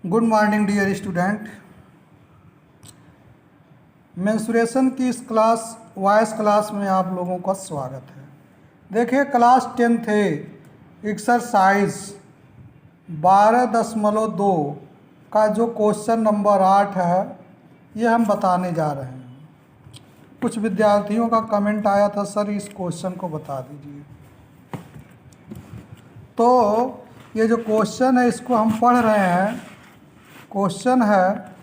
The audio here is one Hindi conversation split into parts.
Good morning dear student. Mensuration की इस वॉइस क्लास में आप लोगों का स्वागत है। देखिए क्लास 10th है, एक्सरसाइज 12.2 का जो क्वेश्चन नंबर 8 है ये हम बताने जा रहे हैं। कुछ विद्यार्थियों का कमेंट आया था, सर इस क्वेश्चन को बता दीजिए। तो ये जो क्वेश्चन है इसको हम पढ़ रहे हैं। क्वेश्चन है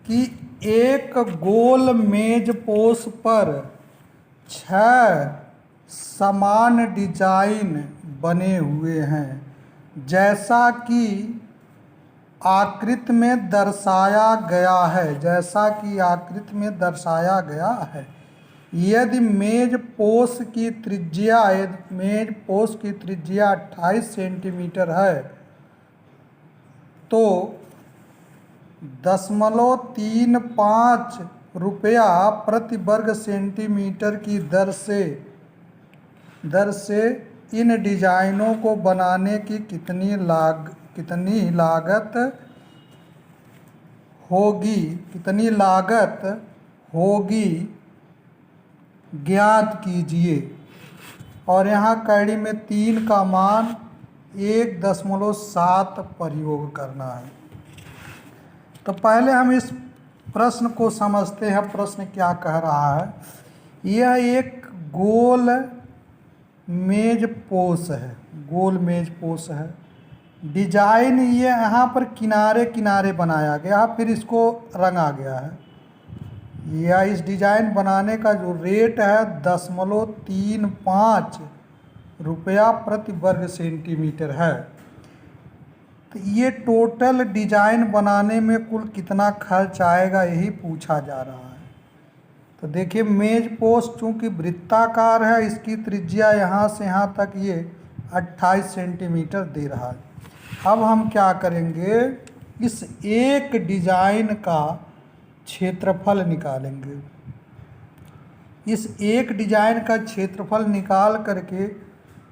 कि एक गोल मेज पोश पर 6 समान डिजाइन बने हुए हैं जैसा कि आकृति में दर्शाया गया है। यदि मेज पोश की त्रिज्या 28 सेंटीमीटर है तो 0.35 रुपया प्रति वर्ग सेंटीमीटर की दर से इन डिजाइनों को बनाने की कितनी लागत होगी ज्ञात कीजिए। और यहाँ कैडी में 3 का मान 1.7 प्रयोग करना है। तो पहले हम इस प्रश्न को समझते हैं। प्रश्न क्या कह रहा है? यह एक गोल मेज पोश है। डिजाइन ये यहाँ पर किनारे किनारे बनाया गया, फिर इसको रंगा गया है। यह इस डिजाइन बनाने का जो रेट है 0.35 रुपया प्रति वर्ग सेंटीमीटर है। तो ये टोटल डिजाइन बनाने में कुल कितना खर्च आएगा यही पूछा जा रहा है। तो देखिए मेज पोस्ट चूँकि वृत्ताकार है, इसकी त्रिज्या यहाँ से यहाँ तक ये 28 सेंटीमीटर दे रहा है। अब हम क्या करेंगे, इस एक डिजाइन का क्षेत्रफल निकालेंगे। इस एक डिजाइन का क्षेत्रफल निकाल करके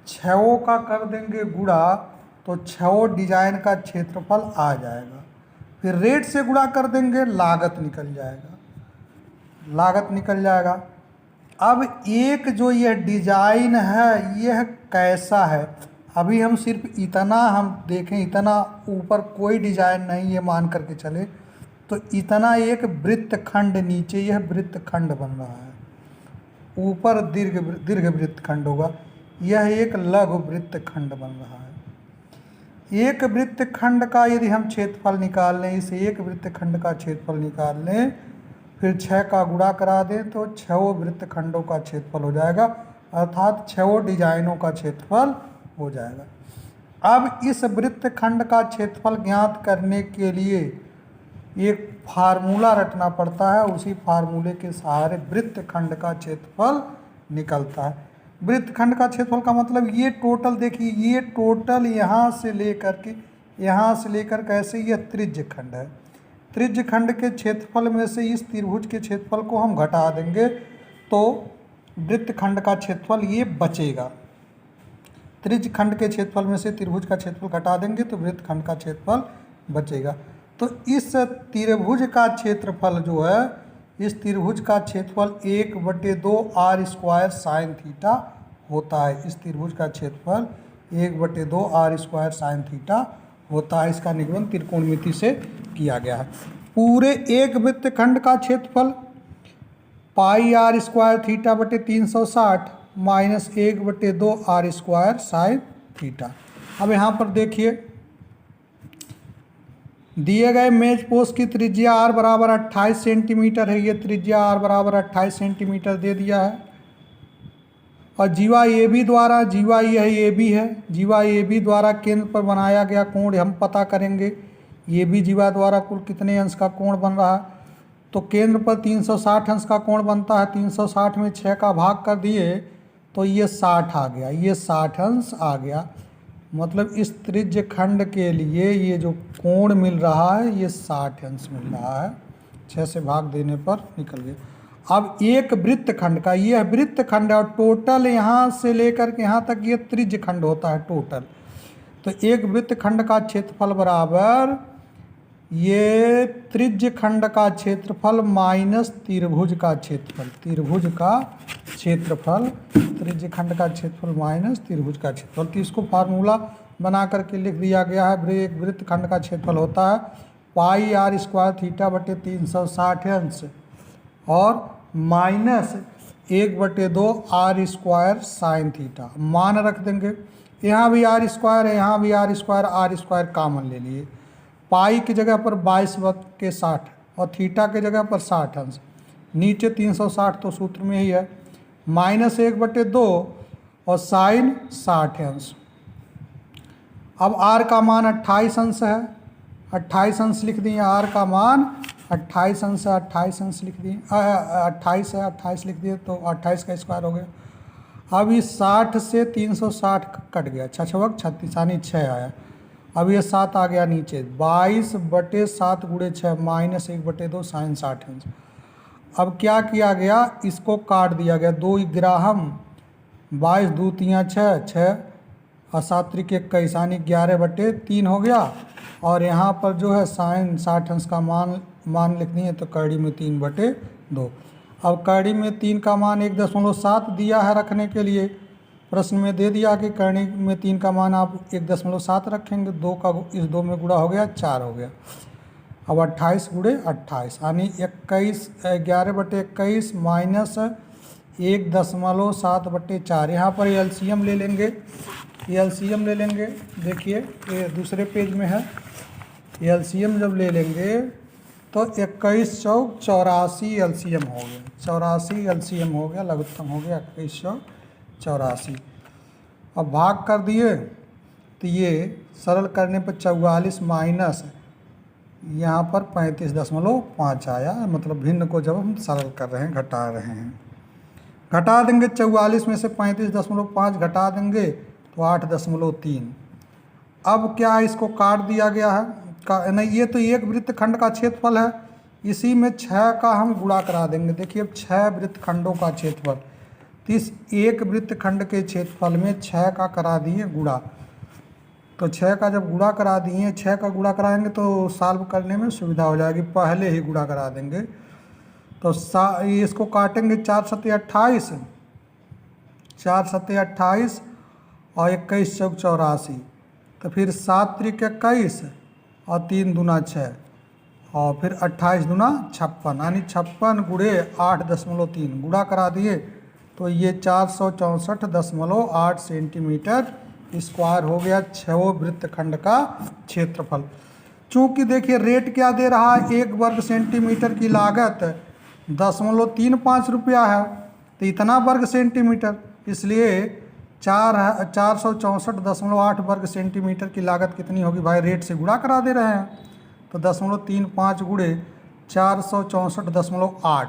6 का कर देंगे गुणा, तो 6 डिजाइन का क्षेत्रफल आ जाएगा। फिर रेट से गुणा कर देंगे, लागत निकल जाएगा। अब एक जो यह डिजाइन है यह कैसा है, अभी हम सिर्फ इतना हम देखें, इतना ऊपर कोई डिजाइन नहीं है मान करके चले, तो इतना एक वृत्तखंड, नीचे यह वृत्तखंड बन रहा है, ऊपर दीर्घ वृत्तखंड होगा, यह एक लघु वृत्तखंड बन रहा है। एक वृत्तखंड का यदि हम क्षेत्रफल निकाल लें, इस एक वृत्तखंड का क्षेत्रफल निकाल लें, फिर 6 का गुणा करा दें तो 6 वृत्तखंडों का क्षेत्रफल हो जाएगा, अर्थात 6 डिजाइनों का क्षेत्रफल हो जाएगा। अब इस वृत्तखंड का क्षेत्रफल ज्ञात करने के लिए एक फार्मूला रटना पड़ता है, उसी फार्मूले के सहारे वृत्तखंड का क्षेत्रफल निकलता है। वृत्तखंड का क्षेत्रफल का मतलब ये टोटल, देखिए ये टोटल यहाँ से लेकर कैसे यह त्रिज्यखंड है। त्रिज्यखंड के क्षेत्रफल में से इस त्रिभुज के क्षेत्रफल को हम घटा देंगे तो वृत्तखंड का क्षेत्रफल ये बचेगा। त्रिज्यखंड के क्षेत्रफल में से त्रिभुज का क्षेत्रफल घटा देंगे तो वृत्तखंड का क्षेत्रफल बचेगा। तो इस त्रिभुज का क्षेत्रफल जो है, इस त्रिभुज का क्षेत्रफल 1/2 r² साइन थीटा होता है। इस त्रिभुज का क्षेत्रफल 1/2 r² साइन थीटा होता है। इसका निगमन त्रिकोणमिति से किया गया है। पूरे एक वृत्तखंड का क्षेत्रफल πr² θ/360 minus 1/2 r² sine theta. अब यहाँ पर देखिए दिए गए मेज पोस्ट की त्रिज्या r बराबर 28 सेंटीमीटर है। ये त्रिज्या r बराबर 28 सेंटीमीटर दे दिया है। और जीवा ए बी द्वारा, जीवा यह ए बी है, जीवा ए बी द्वारा केंद्र पर बनाया गया कोण हम पता करेंगे। ये भी जीवा द्वारा कुल कितने अंश का कोण बन रहा है, तो केंद्र पर 360 अंश का कोण बनता है। 360 में 6 का भाग कर दिए तो ये 60 आ गया, ये 60 अंश आ गया। मतलब इस त्रिज्य खंड के लिए ये जो कोण मिल रहा है ये 60 अंश मिल रहा है। 6 से भाग देने पर निकल गया। अब एक वृत्तखंड का, यह वृत्तखंड और टोटल यहाँ से लेकर के यहाँ तक ये त्रिज्य खंड होता है टोटल। तो एक वृत्तखंड का क्षेत्रफल बराबर ये त्रिज्य खंड का क्षेत्रफल माइनस त्रिभुज का क्षेत्रफल, त्रिभुज का क्षेत्रफल, त्रिज्य खंड का क्षेत्रफल माइनस त्रिभुज का क्षेत्रफल। तो इसको फार्मूला बना करके लिख दिया गया है। एक वृत्त खंड का क्षेत्रफल होता है पाई आर स्क्वायर थीटा बटे 360 अंश और minus 1/2 r square sine theta. मान रख देंगे, यहाँ भी आर स्क्वायर है, यहाँ भी आर स्क्वायर कामन ले लिए। पाई की जगह पर 22/60 और थीटा के जगह पर 60 अंश, नीचे 360 तो सूत्र में ही है, माइनस 1/2 और साइन 60 अंश। अब आर का मान 28 अंश है, 28 अंश लिख दिए। आर का मान 28 अंश है, 28 अंश लिख दिए, 28 है, 28 लिख दिए तो 28 का स्क्वायर हो गया। अब इस 60 से 360 कट गया, 6×6 36 यानी 6 आया। अब ये 7 आ गया नीचे, 22/7 × 6 माइनस 1/2 साइन 60 अंश। अब क्या किया गया, इसको काट दिया गया, 2 ग्राहम 22 2 3 6 6 और 7 त्रिक 21 यानी 11/3 हो गया। और यहाँ पर जो है साइन 60 अंश का मान लिख दिए तो कड़ी में 3/2। अब कड़ी में 3 का मान 1.7 दिया है रखने के लिए, प्रश्न में दे दिया कि कड़ी में 3 का मान आप 1.7 रखेंगे, 2 का इस 2 में गुणा हो गया 4 हो गया। अब 28 × 28 यानी 11/21 माइनस 1.7/4। यहाँ पर एलसीएम ले लेंगे, एलसीएम ले लेंगे। देखिए ये दूसरे पेज में है, एलसीएम जब ले लेंगे तो 21 चौक 84 एलसीएम हो गया, 84 एलसीएम हो गया, लघुत्तम हो गया 21 चौक 84। अब भाग कर दिए तो ये सरल करने पर 44 माइनस यहाँ पर 35.5 आया, मतलब भिन्न को जब हम सरल कर रहे हैं, घटा रहे हैं। घटा देंगे 44 में से 35.5 घटा देंगे तो 8.3। अब क्या इसको काट दिया गया है नहीं, ये तो एक वृत्त खंड का क्षेत्रफल है, इसी में 6 का हम गुणा करा देंगे। देखिए अब 6 वृत्त खंडों का क्षेत्रफल, तो इस एक वृत्त खंड के क्षेत्रफल में 6 का करा दिए गुणा। तो 6 का जब गुणा करा दिए, 6 का गुणा कराएंगे तो सॉल्व करने में सुविधा हो जाएगी, पहले ही गुणा करा देंगे। तो इसको काटेंगे 4 7 28, 4 7 28 और 21 चौक 84, तो फिर 7 त्रिक 21 और 3 दूना 6 और फिर 28 दूना 56 यानी 56 × 8.3 गुणा करा दिए तो ये 464.8 सेंटीमीटर स्क्वायर हो गया 6 वृत्त खंड का क्षेत्रफल। चूँकि देखिए रेट क्या दे रहा है, 1 वर्ग सेंटीमीटर की लागत 0.35 रुपया है, तो इतना वर्ग सेंटीमीटर, इसलिए 464.8 वर्ग सेंटीमीटर की लागत कितनी होगी भाई, रेट से गुणा करा दे रहे हैं तो 0.35 × 464.8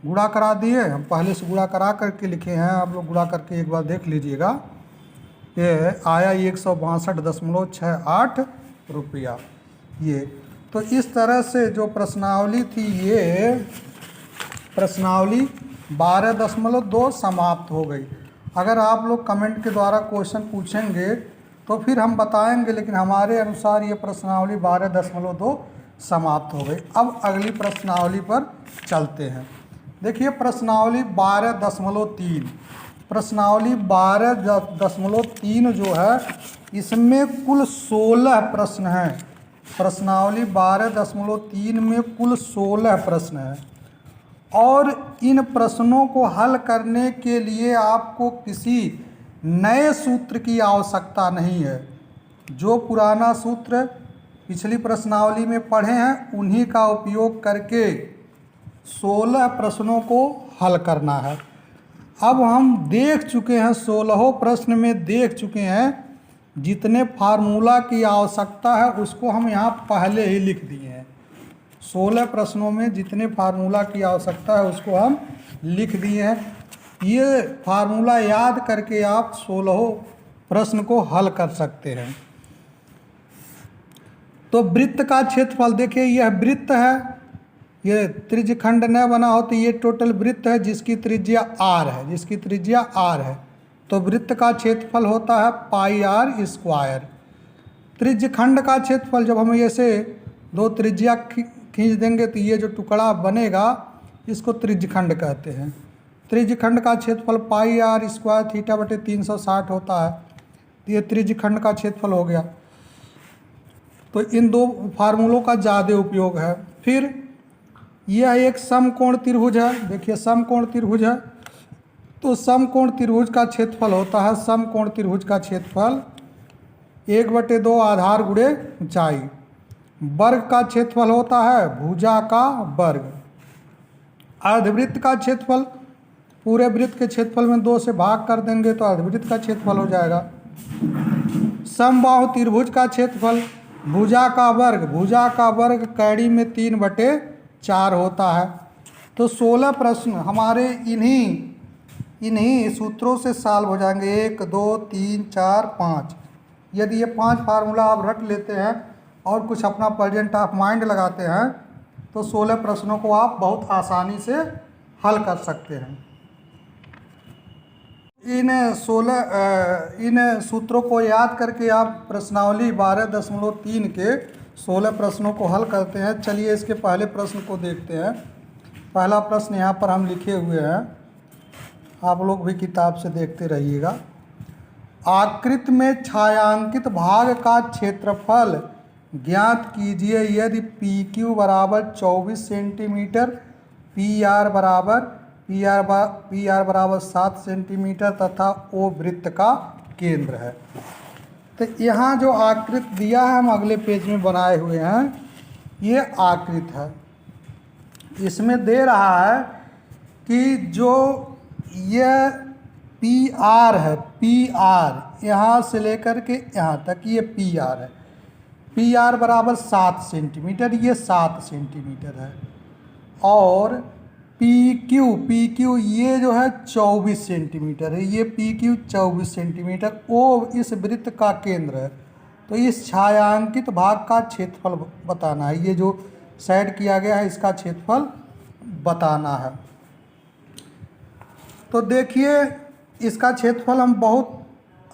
गुणा करा दिए। हम पहले से गुणा करा करके लिखे हैं, आप लोग गुणा करके एक बार देख लीजिएगा। ये आया 162.68 रुपया। ये तो इस तरह से जो प्रश्नावली थी, ये प्रश्नावली 12.2 समाप्त हो गई। अगर आप लोग कमेंट के द्वारा क्वेश्चन पूछेंगे तो फिर हम बताएंगे, लेकिन हमारे अनुसार ये प्रश्नावली 12.2 समाप्त हो गई। अब अगली प्रश्नावली पर चलते हैं। देखिए प्रश्नावली 12.3, प्रश्नावली 12.3 जो है इसमें कुल 16 प्रश्न हैं। प्रश्नावली 12.3 में कुल 16 प्रश्न हैं और इन प्रश्नों को हल करने के लिए आपको किसी नए सूत्र की आवश्यकता नहीं है। जो पुराना सूत्र पिछली प्रश्नावली में पढ़े हैं उन्हीं का उपयोग करके 16 प्रश्नों को हल करना है। अब हम देख चुके हैं, 16 प्रश्न में देख चुके हैं, जितने फार्मूला की आवश्यकता है उसको हम यहाँ पहले ही लिख दिए हैं। 16 प्रश्नों में जितने फार्मूला की आवश्यकता है उसको हम लिख दिए हैं। ये फार्मूला याद करके आप 16 प्रश्न को हल कर सकते हैं। तो वृत्त का क्षेत्रफल देखिए, यह वृत्त है, ये त्रिज्य खंड न बना हो तो ये टोटल वृत्त है जिसकी त्रिज्या r है, जिसकी त्रिज्या r है। तो वृत्त का क्षेत्रफल होता है पाई r स्क्वायर। त्रिज्य खंड का क्षेत्रफल जब हम ऐसे दो त्रिज्या खींच देंगे तो ये जो टुकड़ा बनेगा इसको त्रिज्यखंड कहते हैं। त्रिज्यखंड का क्षेत्रफल पाई आर स्क्वायर थीटा बटे 360 होता है। तो ये त्रिज्यखंड का क्षेत्रफल हो गया। तो इन दो फार्मूलों का ज़्यादा उपयोग है। फिर यह एक समकोण त्रिभुज है। देखिए समकोण त्रिभुज है, तो समकोण त्रिभुज का क्षेत्रफल होता है, समकोण त्रिभुज का क्षेत्रफल 1/2 आधार गुणे ऊंचाई। वर्ग का क्षेत्रफल होता है भुजा का वर्ग। अर्धवृत्त का क्षेत्रफल, पूरे वृत्त के क्षेत्रफल में 2 से भाग कर देंगे तो अर्धवृत्त का क्षेत्रफल हो जाएगा। समबाहु त्रिभुज का क्षेत्रफल भुजा का वर्ग, भुजा का वर्ग कैड़ी में 3/4 होता है। तो 16 प्रश्न हमारे इन्हीं सूत्रों से सॉल्व हो जाएंगे। 1 2 3 4 5। यदि ये 5 फार्मूला आप रट लेते हैं और कुछ अपना प्रेजेंट ऑफ माइंड लगाते हैं तो 16 प्रश्नों को आप बहुत आसानी से हल कर सकते हैं। इन सूत्रों को याद करके आप प्रश्नावली 12.3 के 16 प्रश्नों को हल करते हैं। चलिए इसके पहले प्रश्न को देखते हैं। पहला प्रश्न यहाँ पर हम लिखे हुए हैं, आप लोग भी किताब से देखते रहिएगा। आकृति में छायांकित भाग का क्षेत्रफल ज्ञात कीजिए यदि PQ बराबर 24 सेंटीमीटर, PR बराबर 7 सेंटीमीटर तथा O वृत्त का केंद्र है। तो यहाँ जो आकृति दिया है हम अगले पेज में बनाए हुए हैं, ये आकृति है। इसमें दे रहा है कि जो यह PR है, PR यहाँ से लेकर के यहाँ तक ये PR है। PR बराबर 7 सेंटीमीटर, ये 7 सेंटीमीटर है। और PQ ये जो है 24 सेंटीमीटर है, ये PQ 24 सेंटीमीटर। O इस वृत्त का केंद्र है। तो इस छायांकित भाग का क्षेत्रफल बताना है। ये जो सेट किया गया है इसका क्षेत्रफल बताना है। तो देखिए इसका क्षेत्रफल हम बहुत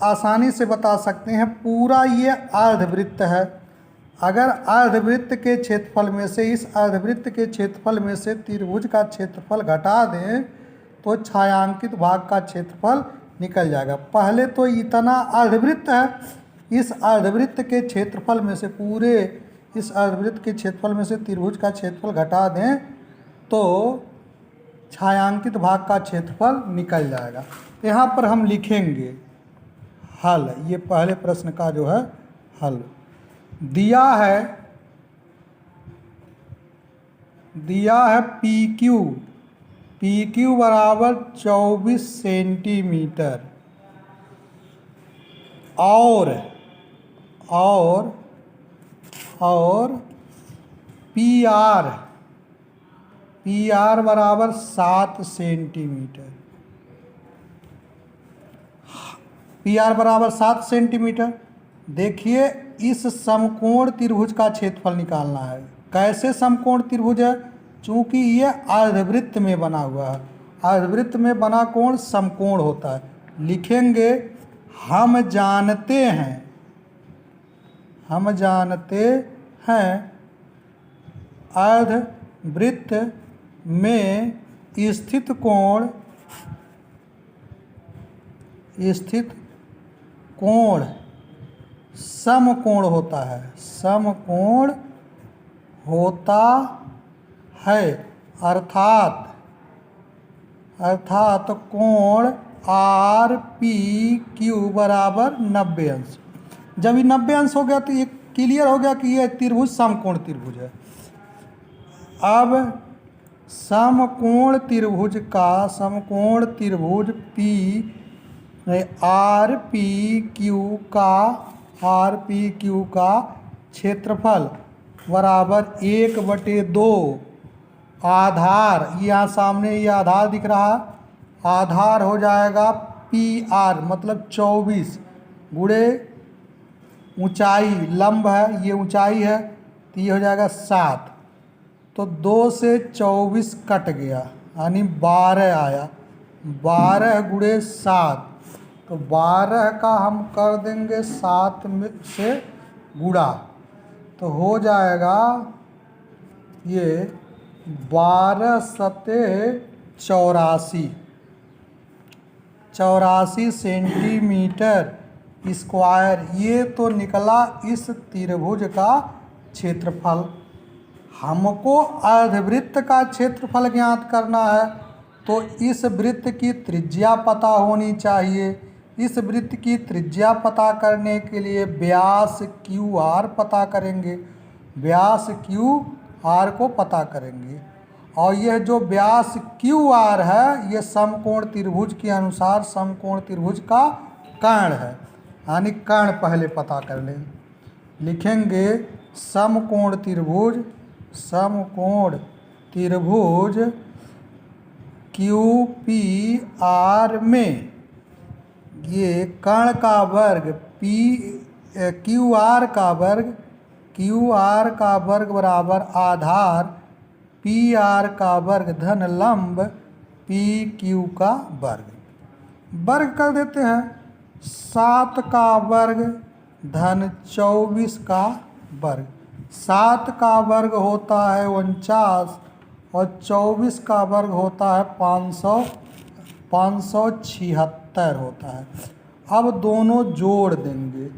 आसानी से बता सकते हैं। पूरा ये अर्धवृत्त है। अगर अर्धवृत्त के क्षेत्रफल में से, इस अर्धवृत्त के क्षेत्रफल में से त्रिभुज का क्षेत्रफल घटा दें तो छायांकित भाग का क्षेत्रफल निकल जाएगा। पहले तो इतना अर्धवृत्त है, इस अर्धवृत्त के क्षेत्रफल में से, पूरे इस अर्धवृत्त के क्षेत्रफल में से त्रिभुज का क्षेत्रफल घटा दें तो छायांकित भाग का क्षेत्रफल निकल जाएगा। यहाँ पर हम लिखेंगे हल। ये पहले प्रश्न का जो है हल दिया है PQ बराबर 24 सेंटीमीटर और PR बराबर 7 सेंटीमीटर। PR बराबर 7 सेंटीमीटर। देखिए इस समकोण त्रिभुज का क्षेत्रफल निकालना है। कैसे समकोण त्रिभुज है? चूंकि ये अर्धवृत्त में बना हुआ है। अर्धवृत्त में बना कोण समकोण होता है। लिखेंगे हम जानते हैं अर्धवृत्त में स्थित कोण समकोण होता है। समकोण होता है अर्थात कोण RPQ बराबर 90 अंश। जब ये 90 अंश हो गया तो ये क्लियर हो गया कि ये त्रिभुज समकोण त्रिभुज है। अब समकोण त्रिभुज RPQ का क्षेत्रफल बराबर 1/2 आधार, यहाँ सामने ये आधार दिख रहा, आधार हो जाएगा PR मतलब 24 गुणे ऊंचाई, लंब है ये ऊंचाई है तो ये हो जाएगा 7। तो 2 से 24 कट गया यानी 12 आया। 12 गुणे 7 तो 12 का हम कर देंगे 7 में से गुणा। तो हो जाएगा ये 1284 सेंटीमीटर स्क्वायर। ये तो निकला इस त्रिभुज का क्षेत्रफल। हमको अर्धवृत्त का क्षेत्रफल ज्ञात करना है, तो इस वृत्त की त्रिज्या पता होनी चाहिए। इस वृत्त की त्रिज्या पता करने के लिए व्यास क्यू आर पता करेंगे, व्यास क्यू आर को पता करेंगे। और यह जो व्यास क्यू आर है, ये समकोण त्रिभुज के अनुसार समकोण त्रिभुज का कर्ण है, यानी कर्ण पहले पता कर लें। लिखेंगे समकोण त्रिभुज, समकोण त्रिभुज क्यू पी आर में ये कर्ण का वर्ग क्यू आर का वर्ग बराबर आधार पी आर का वर्ग धन लंब पी क्यू का वर्ग कर देते हैं। 7 का वर्ग धन 24 का वर्ग। 7 का वर्ग होता है 49 और 24 का वर्ग होता है 576 होता है। अब दोनों जोड़ देंगे,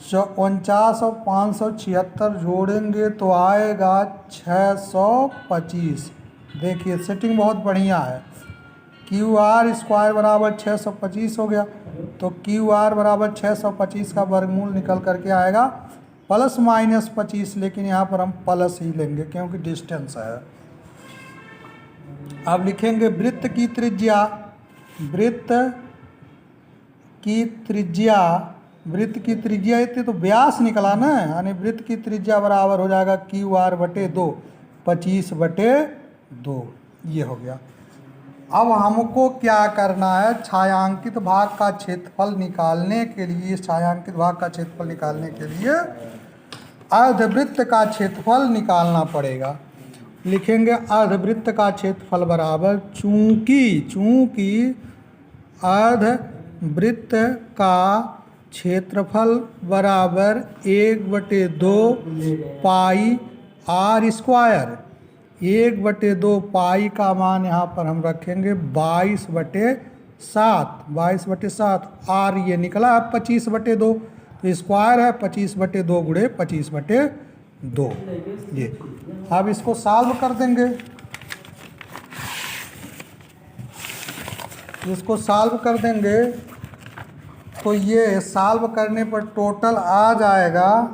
49 और 576 जोड़ेंगे तो आएगा 625। देखिए सेटिंग बहुत बढ़िया है। क्यू आर स्क्वायर बराबर 625 हो गया, तो क्यू आर बराबर 625 का वर्गमूल निकल करके आएगा प्लस माइनस 25, लेकिन यहाँ पर हम प्लस ही लेंगे क्योंकि डिस्टेंस है। अब लिखेंगे वृत्त की त्रिज्या, वृत्त की त्रिज्या इतने तो व्यास निकला ना, यानी वृत्त की त्रिज्या बराबर हो जाएगा क्यू आर बटे 2, 25 बटे 2, ये हो गया। अब हमको क्या करना है, छायांकित भाग का क्षेत्रफल निकालने के लिए, छायांकित भाग का क्षेत्रफल निकालने के लिए अर्धवृत्त का क्षेत्रफल निकालना पड़ेगा। लिखेंगे अर्धवृत्त का क्षेत्रफल बराबर चूंकि अर्धवृत्त का क्षेत्रफल बराबर 1/2 पाई आर स्क्वायर। 1/2 पाई का मान यहाँ पर हम रखेंगे 22/7 आर ये निकला है 25/2, तो स्क्वायर है 25/2 गुणे 25/2 ये। अब इसको सॉल्व कर देंगे, इसको सॉल्व कर देंगे तो ये सॉल्व करने पर टोटल आ जाएगा,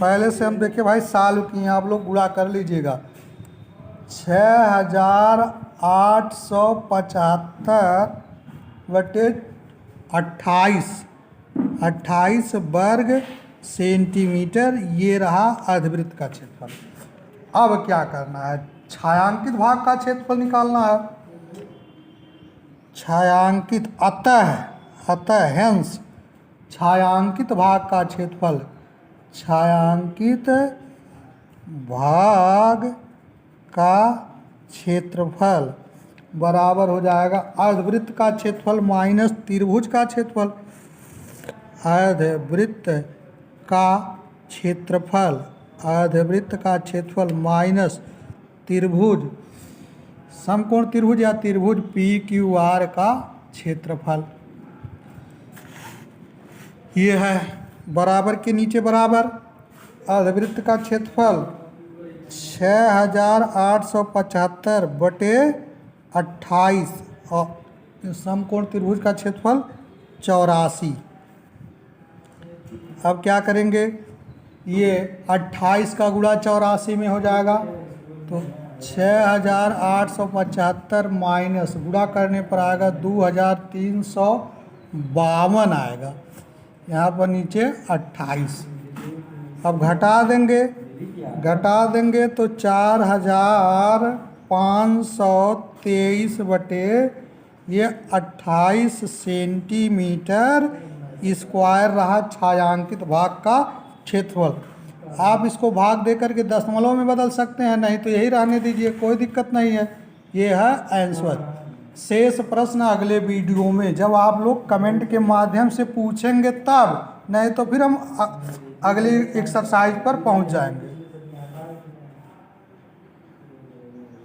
पहले से हम देखिए भाई सॉल्व किए, आप लोग गुणा कर लीजिएगा, 6875/28 वर्ग सेंटीमीटर, ये रहा अर्धवृत्त का क्षेत्रफल। अब क्या करना है, छायांकित भाग का क्षेत्रफल निकालना है। छायांकित हेंस छायांकित भाग का क्षेत्रफल, छायांकित भाग का क्षेत्रफल बराबर हो जाएगा अर्धवृत्त का क्षेत्रफल माइनस त्रिभुज का क्षेत्रफल। अर्धवृत्त का क्षेत्रफल माइनस त्रिभुज, समकोण त्रिभुज या त्रिभुज पी क्यू आर का क्षेत्रफल, ये है बराबर के नीचे बराबर। अर्धवृत्त का क्षेत्रफल 6875/28 और समकोण त्रिभुज का क्षेत्रफल 84। अब क्या करेंगे, ये 28 का गुणा 84 में हो जाएगा, तो 6875 माइनस गुणा करने पर आएगा 2352 आएगा, यहाँ पर नीचे 28। अब घटा देंगे तो 4523 बटे ये 28 सेंटीमीटर स्क्वायर रहा छायांकित भाग का क्षेत्रफल। आप इसको भाग दे करके दशमलव में बदल सकते हैं, नहीं तो यही रहने दीजिए, कोई दिक्कत नहीं है। ये है आंसर। शेष प्रश्न अगले वीडियो में जब आप लोग कमेंट के माध्यम से पूछेंगे तब, नहीं तो फिर हम अगली एक्सरसाइज पर पहुंच जाएंगे।